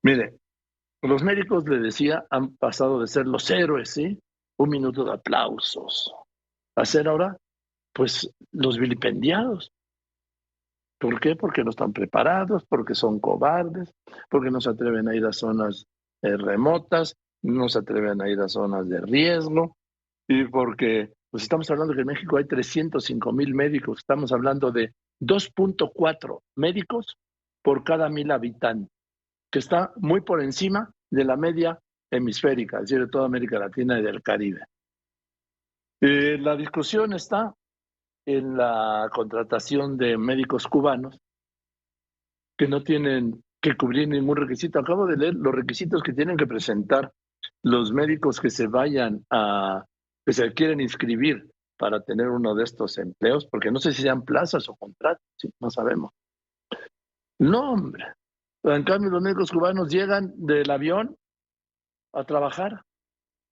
Mire, los médicos, le decía, han pasado de ser los héroes, ¿sí? Un minuto de aplausos, a ser ahora, pues, los vilipendiados. ¿Por qué? Porque no están preparados, porque son cobardes, porque no se atreven a ir a zonas remotas, no se atreven a ir a zonas de riesgo, y porque pues estamos hablando que en México hay 305,000 médicos, estamos hablando de 2.4 médicos por cada 1,000 habitantes, que está muy por encima de la media hemisférica, es decir, de toda América Latina y del Caribe. La discusión está en la contratación de médicos cubanos que no tienen que cubrir ningún requisito. Acabo de leer los requisitos que tienen que presentar los médicos que que se quieren inscribir para tener uno de estos empleos, porque no sé si sean plazas o contratos, ¿sí? No sabemos. No, hombre. En cambio, los médicos cubanos llegan del avión a trabajar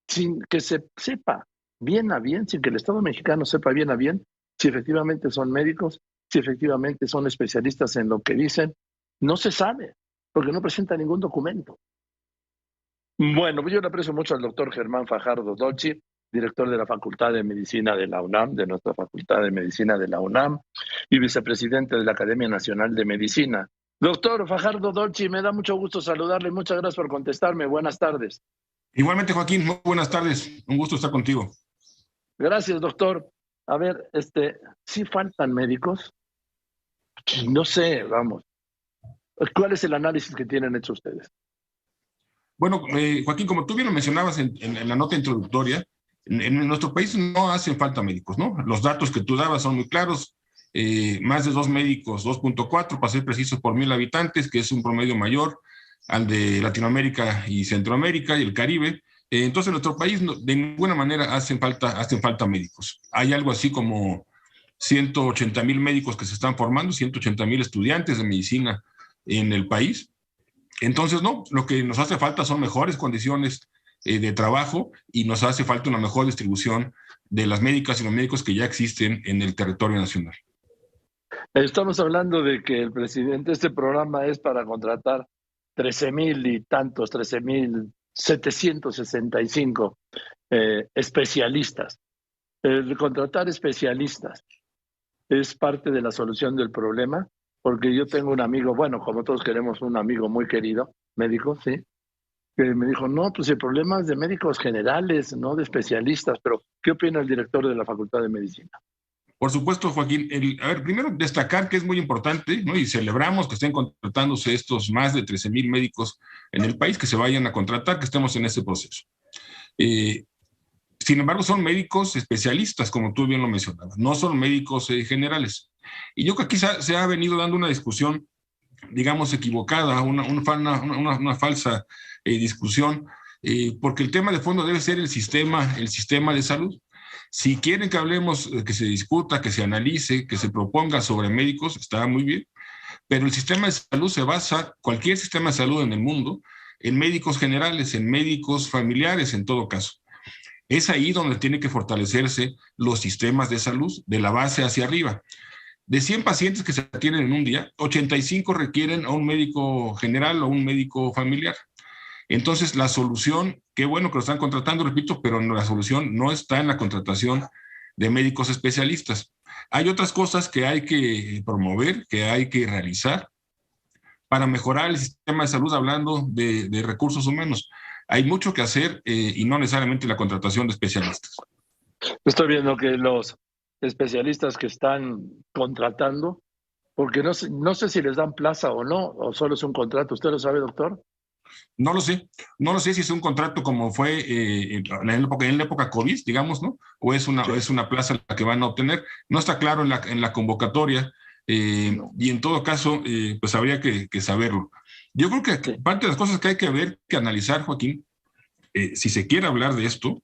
sin que se sepa bien a bien, sin que el Estado mexicano sepa bien a bien si efectivamente son médicos, si efectivamente son especialistas en lo que dicen. No se sabe, porque no presenta ningún documento. Bueno, yo le aprecio mucho al doctor Germán Fajardo Dolci, director de la Facultad de Medicina de la UNAM, de nuestra Facultad de Medicina de la UNAM, y vicepresidente de la Academia Nacional de Medicina. Doctor Fajardo Dolci, me da mucho gusto saludarle. Muchas gracias por contestarme. Buenas tardes. Igualmente, Joaquín, muy buenas tardes. Un gusto estar contigo. Gracias, doctor. A ver, ¿sí faltan médicos? No sé, vamos. ¿Cuál es el análisis que tienen hecho ustedes? Bueno, Joaquín, como tú bien lo mencionabas en la nota introductoria, en nuestro país no hacen falta médicos, ¿no? Los datos que tú dabas son muy claros. Más de 2 médicos, 2.4, para ser preciso, por 1,000 habitantes, que es un promedio mayor al de Latinoamérica y Centroamérica y el Caribe. Entonces, en nuestro país de ninguna manera hacen falta médicos. Hay algo así como 180,000 médicos que se están formando, 180,000 estudiantes de medicina en el país. Entonces, no, lo que nos hace falta son mejores condiciones de trabajo y nos hace falta una mejor distribución de las médicas y los médicos que ya existen en el territorio nacional. Estamos hablando de que el presidente, este programa es para contratar 13,000 y tantos, 13,765 especialistas. El contratar especialistas es parte de la solución del problema, porque yo tengo un amigo, bueno, como todos queremos un amigo muy querido, médico, sí, que me dijo, no, pues el problema es de médicos generales, no de especialistas, pero ¿qué opina el director de la Facultad de Medicina? Por supuesto, Joaquín. A ver, primero destacar que es muy importante, ¿no? Y celebramos que estén contratándose estos más de 13,000 médicos en el país, que se vayan a contratar, que estemos en ese proceso. Sin embargo, son médicos especialistas, como tú bien lo mencionabas, no son médicos generales. Y yo creo que aquí se ha venido dando una discusión, digamos, equivocada, una falsa discusión, porque el tema de fondo debe ser el sistema de salud. Si quieren que hablemos, que se discuta, que se analice, que se proponga sobre médicos, está muy bien, pero el sistema de salud se basa, cualquier sistema de salud en el mundo, en médicos generales, en médicos familiares en todo caso. Es ahí donde tienen que fortalecerse los sistemas de salud, de la base hacia arriba. De 100 pacientes que se atienden en un día, 85 requieren a un médico general o un médico familiar. Entonces, la solución, qué bueno que lo están contratando, repito, pero la solución no está en la contratación de médicos especialistas. Hay otras cosas que hay que promover, que hay que realizar para mejorar el sistema de salud, hablando de recursos humanos. Hay mucho que hacer y no necesariamente la contratación de especialistas. Estoy viendo que los especialistas que están contratando, porque no sé si les dan plaza o no, o solo es un contrato. ¿Usted lo sabe, doctor? No lo sé si es un contrato como fue en la época COVID, digamos, ¿no? O es una plaza la que van a obtener. No está claro en la convocatoria no. Y en todo caso, pues habría que saberlo. Yo creo que parte de las cosas que hay que ver, que analizar, Joaquín, si se quiere hablar de esto,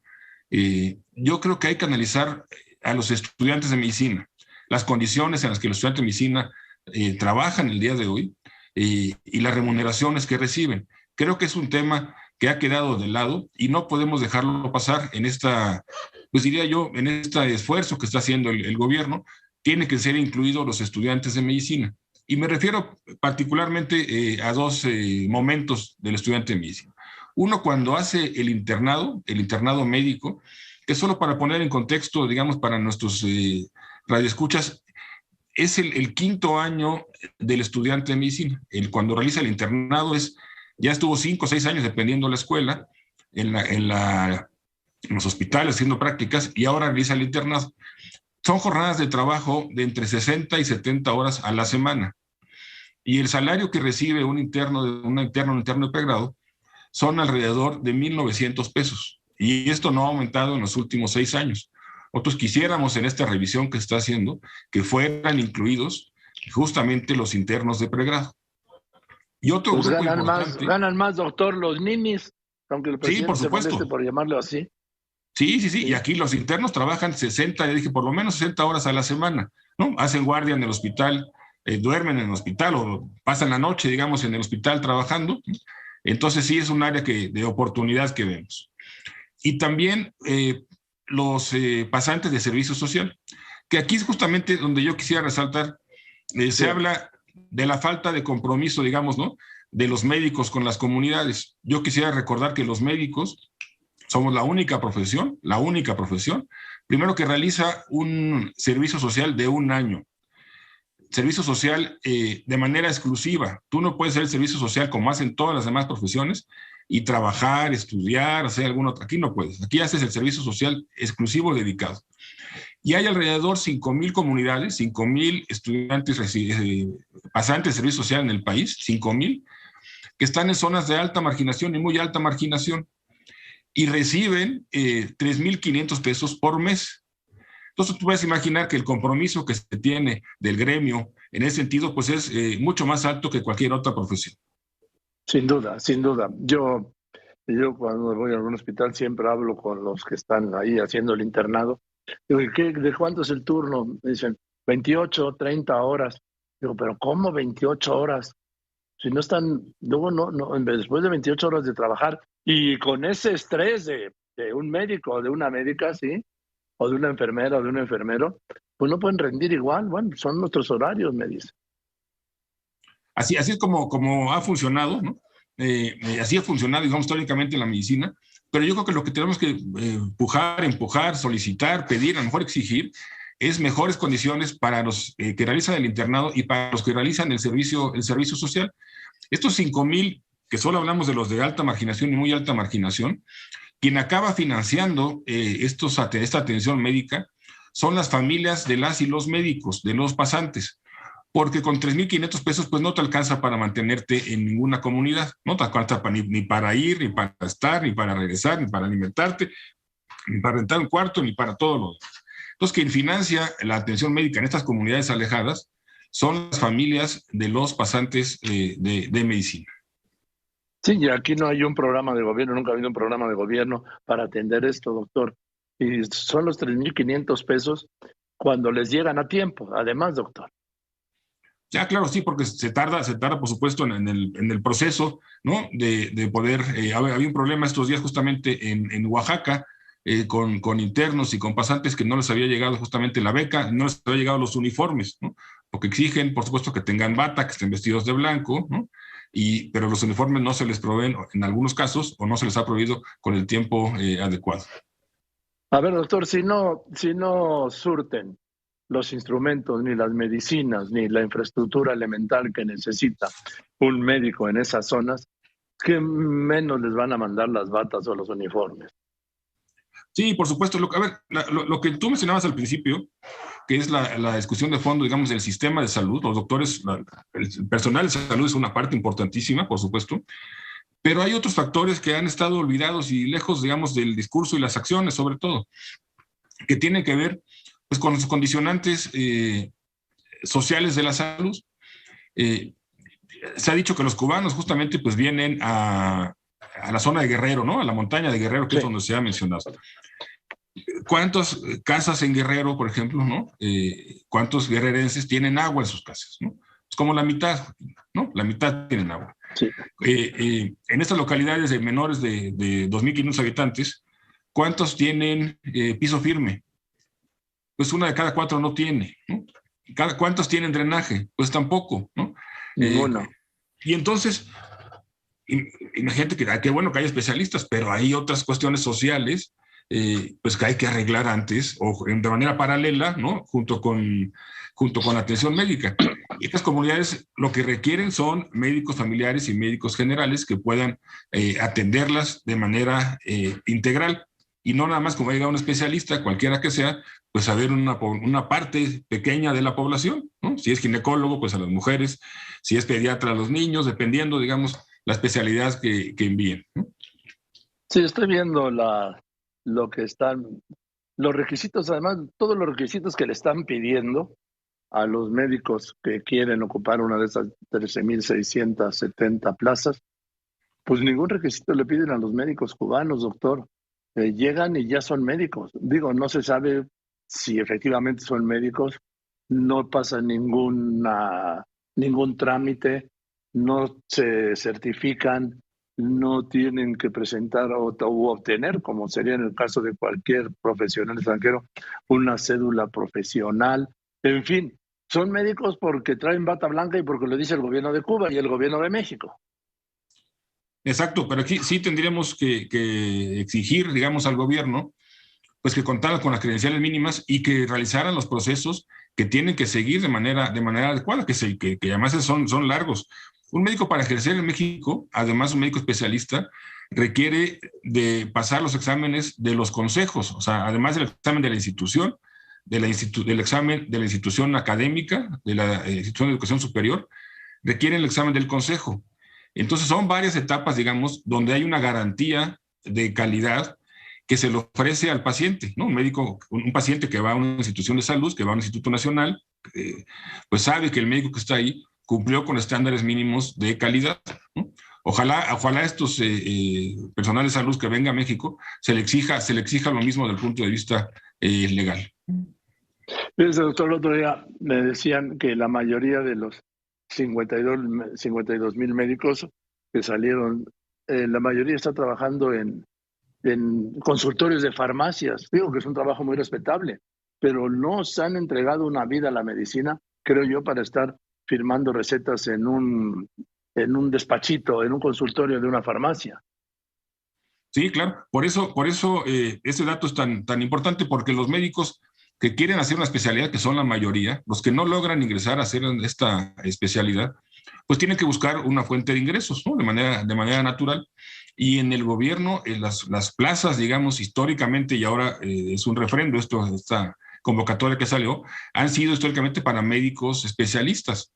yo creo que hay que analizar a los estudiantes de medicina, las condiciones en las que los estudiantes de medicina trabajan el día de hoy y las remuneraciones que reciben. Creo que es un tema que ha quedado de lado y no podemos dejarlo pasar en pues diría yo, en este esfuerzo que está haciendo el gobierno. Tiene que ser incluidos los estudiantes de medicina. Y me refiero particularmente a dos momentos del estudiante de medicina. Uno, cuando hace el internado médico, que solo para poner en contexto, digamos, para nuestros radioescuchas, es el quinto año del estudiante de medicina. Cuando realiza el internado ya estuvo 5 o 6 años, dependiendo de la escuela, en los hospitales haciendo prácticas, y ahora realiza el internado. Son jornadas de trabajo de entre 60 y 70 horas a la semana. Y el salario que recibe un interno de pregrado son alrededor de 1,900 pesos. Y esto no ha aumentado en los últimos 6 años. Nosotros quisiéramos en esta revisión que se está haciendo que fueran incluidos justamente los internos de pregrado. Y otro pues grupo importante. Ganan más, doctor, los ninis, aunque el presidente sí, por supuesto, se moleste por llamarlo así. Sí. Y aquí los internos trabajan 60, ya dije, por lo menos 60 horas a la semana, ¿no? Hacen guardia en el hospital, duermen en el hospital o pasan la noche, digamos, en el hospital trabajando. Entonces sí es un área de oportunidad que vemos. Y también los pasantes de servicio social, que aquí es justamente donde yo quisiera resaltar, se habla de la falta de compromiso, digamos, ¿no?, de los médicos con las comunidades. Yo quisiera recordar que los médicos somos la única profesión, primero que realiza un servicio social de 1 año. Servicio social de manera exclusiva. Tú no puedes hacer el servicio social como hacen todas las demás profesiones y trabajar, estudiar, hacer alguna otra. Aquí no puedes. Aquí haces el servicio social exclusivo dedicado. Y hay alrededor 5,000 comunidades, 5,000 estudiantes pasantes de servicio social en el país, 5,000, que están en zonas de alta marginación y muy alta marginación, y reciben 3,500 pesos por mes. Entonces tú puedes imaginar que el compromiso que se tiene del gremio en ese sentido pues es mucho más alto que cualquier otra profesión. Sin duda, sin duda. Yo cuando voy a algún hospital siempre hablo con los que están ahí haciendo el internado. Digo, ¿de cuánto es el turno? Me dicen 28, 30 horas. Digo, pero ¿cómo 28 horas? Si no están, luego después de 28 horas de trabajar y con ese estrés de un médico o de una médica, ¿sí? O de una enfermera o de un enfermero, pues no pueden rendir igual. Bueno, son nuestros horarios, me dice. Así es como ha funcionado, ¿no? Así ha funcionado, digamos, históricamente en la medicina, pero yo creo que lo que tenemos que empujar, solicitar, pedir, a lo mejor exigir, es mejores condiciones para los que realizan el internado y para los que realizan el servicio social. Estos 5,000, que solo hablamos de los de alta marginación y muy alta marginación, quien acaba financiando esta atención médica son las familias de las y los médicos, de los pasantes, porque con 3,500 pesos pues no te alcanza para mantenerte en ninguna comunidad, no te alcanza ni para ir, ni para estar, ni para regresar, ni para alimentarte, ni para rentar un cuarto, ni para todo lo demás. Entonces, quien financia la atención médica en estas comunidades alejadas son las familias de los pasantes de medicina. Sí, y aquí no hay un programa de gobierno, nunca ha habido un programa de gobierno para atender esto, doctor. Y son los 3,500 pesos cuando les llegan a tiempo, además, doctor. Ya, claro, sí, porque se tarda, por supuesto, en el proceso, ¿no? De poder, había un problema estos días justamente en Oaxaca, con internos y con pasantes que no les había llegado justamente la beca, no les había llegado los uniformes, ¿no? Porque exigen, por supuesto, que tengan bata, que estén vestidos de blanco, ¿no? Pero los uniformes no se les proveen en algunos casos o no se les ha proveído con el tiempo adecuado. A ver, doctor, si no surten los instrumentos, ni las medicinas, ni la infraestructura elemental que necesita un médico en esas zonas, ¿qué menos les van a mandar las batas o los uniformes? Sí, por supuesto. Lo que tú mencionabas al principio, que es la discusión de fondo, digamos, del sistema de salud, los doctores, el personal de salud es una parte importantísima, por supuesto, pero hay otros factores que han estado olvidados y lejos, digamos, del discurso y las acciones, sobre todo, que tienen que ver pues, con los condicionantes sociales de la salud. Se ha dicho que los cubanos justamente pues vienen a la zona de Guerrero, ¿no? A la montaña de Guerrero, que sí, es donde se ha mencionado. ¿Cuántas casas en Guerrero, por ejemplo, ¿no? ¿Cuántos guerrerenses tienen agua en sus casas, ¿no? Es como la mitad, ¿no? La mitad tienen agua. Sí. En estas localidades de menores de 2,500 habitantes, ¿cuántos tienen piso firme? Pues 1 de cada 4 no tiene, ¿no? ¿Cuántos tienen drenaje? Pues tampoco, ¿no? Ninguno. Y entonces, imagínate que qué bueno que hay especialistas, pero hay otras cuestiones sociales, pues que hay que arreglar antes o de manera paralela, ¿no? Junto con la atención médica. Y estas comunidades lo que requieren son médicos familiares y médicos generales que puedan atenderlas de manera integral y no nada más como diga un especialista, cualquiera que sea, pues saber una parte pequeña de la población, ¿no? Si es ginecólogo, pues a las mujeres, si es pediatra a los niños, dependiendo, digamos, la especialidad que envíen, ¿no? Sí, estoy viendo lo que están, los requisitos, además, todos los requisitos que le están pidiendo a los médicos que quieren ocupar una de esas 13.670 plazas, pues ningún requisito le piden a los médicos cubanos, doctor. Llegan y ya son médicos. Digo, no se sabe si efectivamente son médicos, no pasa ningún trámite, no se certifican, no tienen que presentar o obtener, como sería en el caso de cualquier profesional extranjero, una cédula profesional. En fin, son médicos porque traen bata blanca y porque lo dice el gobierno de Cuba y el gobierno de México. Exacto, pero aquí sí tendríamos que exigir, digamos, al gobierno, pues que contaran con las credenciales mínimas y que realizaran los procesos que tienen que seguir de manera adecuada, que además son largos. Un médico para ejercer en México, además un médico especialista, requiere de pasar los exámenes de los consejos, o sea, además del examen de la institución, del examen de la institución académica, de la institución de educación superior, requiere el examen del consejo. Entonces son varias etapas, digamos, donde hay una garantía de calidad que se le ofrece al paciente, ¿no? Un paciente que va a una institución de salud, que va a un instituto nacional, pues sabe que el médico que está ahí cumplió con estándares mínimos de calidad, ¿no? Ojalá estos personal de salud que venga a México se le exija lo mismo desde el punto de vista legal. Fíjese, doctor, el otro día me decían que la mayoría de los 52.000 médicos que salieron, la mayoría está trabajando en consultorios de farmacias. Digo que es un trabajo muy respetable, pero no se han entregado una vida a la medicina, creo yo, para estar firmando recetas en un despachito, en un consultorio de una farmacia. Sí, claro. Por eso ese dato es tan importante, porque los médicos que quieren hacer una especialidad, que son la mayoría, los que no logran ingresar a hacer esta especialidad, pues tienen que buscar una fuente de ingresos, ¿no? De manera natural. Y en el gobierno, en las plazas, digamos, históricamente, y ahora es un refrendo esta convocatoria que salió, han sido históricamente para médicos especialistas.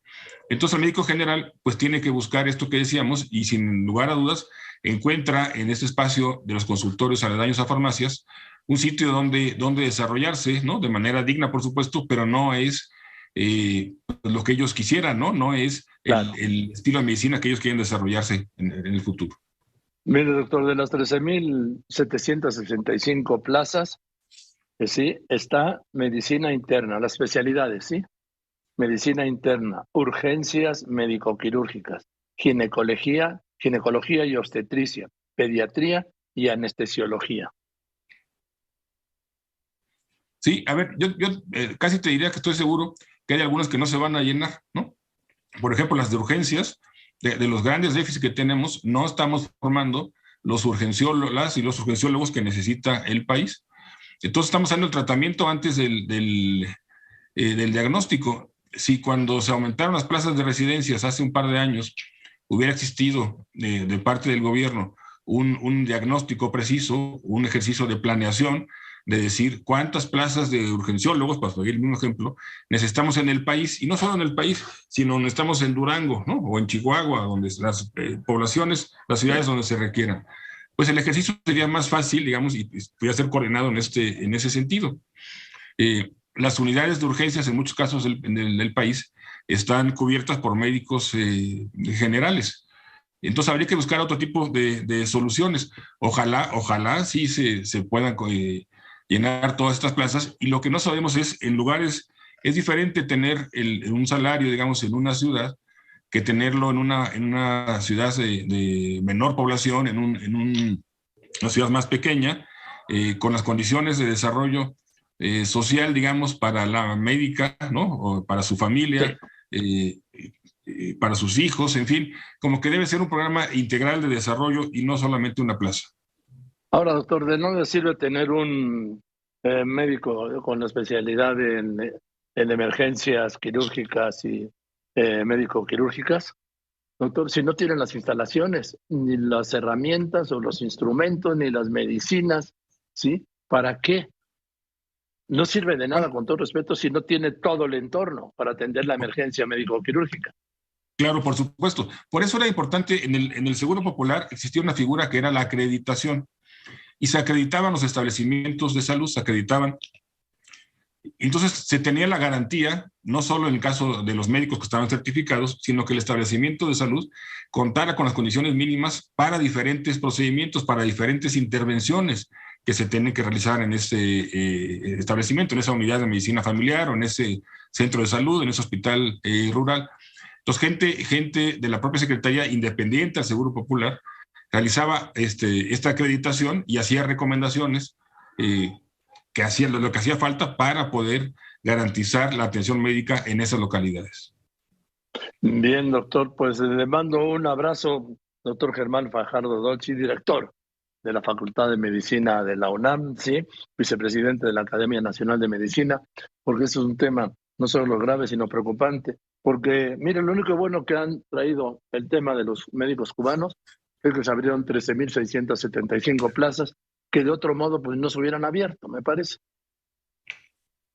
Entonces el médico general pues tiene que buscar esto que decíamos y sin lugar a dudas encuentra en este espacio de los consultorios aledaños a farmacias un sitio donde desarrollarse, ¿no? De manera digna, por supuesto, pero no es lo que ellos quisieran, ¿no? No es Claro. el estilo de medicina que ellos quieren desarrollarse en el futuro. Mire, doctor, de las 13.765 plazas, sí, está medicina interna, las especialidades, ¿sí? Medicina interna, urgencias médico-quirúrgicas, ginecología y obstetricia, pediatría y anestesiología. Sí, a ver, yo casi te diría que estoy seguro que hay algunas que no se van a llenar, ¿no? Por ejemplo, las de urgencias, de los grandes déficits que tenemos, no estamos formando las y los urgenciólogos que necesita el país. Entonces estamos dando el tratamiento antes del diagnóstico. Si cuando se aumentaron las plazas de residencias hace un par de años hubiera existido de parte del gobierno un diagnóstico preciso, un ejercicio de planeación, de decir cuántas plazas de urgenciólogos, para seguir el mismo ejemplo, necesitamos en el país, y no solo en el país, sino necesitamos en Durango, ¿no? O en Chihuahua, donde las poblaciones, las ciudades donde se requieran. Pues el ejercicio sería más fácil, digamos, y podría ser coordinado en ese sentido. Las unidades de urgencias en muchos casos del país están cubiertas por médicos generales. Entonces habría que buscar otro tipo de soluciones. Ojalá sí se puedan llenar todas estas plazas. Y lo que no sabemos es, es diferente tener un salario, digamos, en una ciudad que tenerlo en una ciudad de menor población, en una ciudad más pequeña, con las condiciones de desarrollo social, digamos, para la médica, ¿no? O para su familia, para sus hijos, en fin, como que debe ser un programa integral de desarrollo y no solamente una plaza. Ahora, doctor, ¿de no le sirve tener un médico con la especialidad en emergencias quirúrgicas y médico-quirúrgicas? Doctor, si no tienen las instalaciones, ni las herramientas o los instrumentos, ni las medicinas, ¿sí? ¿Para qué? No sirve de nada, Bueno, con todo respeto, si no tiene todo el entorno para atender la emergencia médico-quirúrgica. claro, por supuesto. Por eso era importante, en el Seguro Popular existía una figura que era la acreditación, y se acreditaban los establecimientos de salud, se acreditaban. Entonces se tenía la garantía, no solo en el caso de los médicos que estaban certificados, sino que el establecimiento de salud contara con las condiciones mínimas para diferentes procedimientos, para diferentes intervenciones que se tienen que realizar en ese establecimiento, en esa unidad de medicina familiar o en ese centro de salud, en ese hospital rural. Entonces, gente de la propia Secretaría, independiente al Seguro Popular, realizaba esta acreditación y hacía recomendaciones que hacía lo que hacía falta para poder garantizar la atención médica en esas localidades. Bien, doctor, pues le mando un abrazo, doctor Germán Fajardo Dolci, director de la Facultad de Medicina de la UNAM, sí, vicepresidente de la Academia Nacional de Medicina, porque eso es un tema no solo grave, sino preocupante, porque, miren, lo único bueno que han traído el tema de los médicos cubanos es que se abrieron 13.675 plazas, que de otro modo pues no se hubieran abierto, me parece.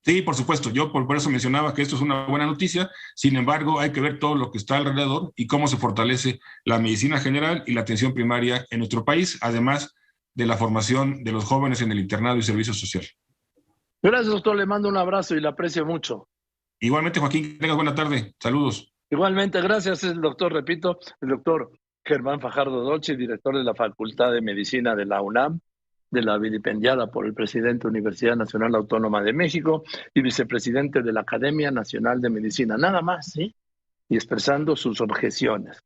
Sí, por supuesto, yo por eso mencionaba que esto es una buena noticia, sin embargo hay que ver todo lo que está alrededor y cómo se fortalece la medicina general y la atención primaria en nuestro país, además de la formación de los jóvenes en el internado y servicio social. Gracias, doctor, le mando un abrazo y le aprecio mucho. Igualmente, Joaquín, que tengas buena tarde. Saludos. Igualmente, gracias, es el doctor, repito, el doctor Germán Fajardo Dolci, director de la Facultad de Medicina de la UNAM, de la vilipendiada por el presidente de la Universidad Nacional Autónoma de México y vicepresidente de la Academia Nacional de Medicina, nada más, ¿sí? Y expresando sus objeciones.